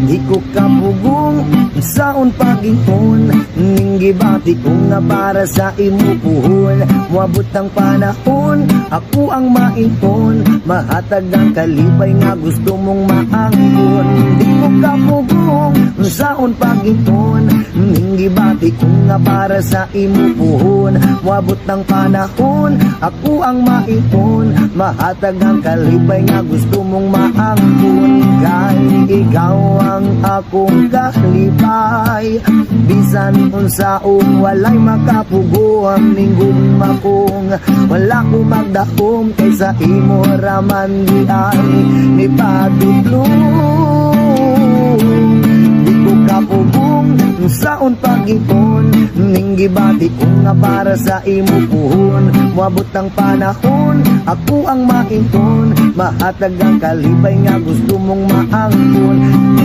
di ko kabugong saon pag-ingon, ning gibati ko nga para sa imo puhon. Moabot ang panahon, ako ang maingon, mahatag ang kalibay nga gusto mong maangkon. Di ko kabugong saon pag-ingon, ning gibati ko nga para sa imo puhon. Moabot ang panahon, ako ang maingon, mahatag ang kalibay nga gusto mong maangkon. Kay ikaw ang akong kalibay, bisan unsaon walay makapuguan. Ning gugma kong wala ko magdahom, kaysa imo raman di ay ni padudlong. Di ko kapugong saon pag-ipon, ning gibati ko nga para sa imo puhon. Moabot ang panahon, ako ang maingon, mahatag ang kalibay nga gusto mong maangkon.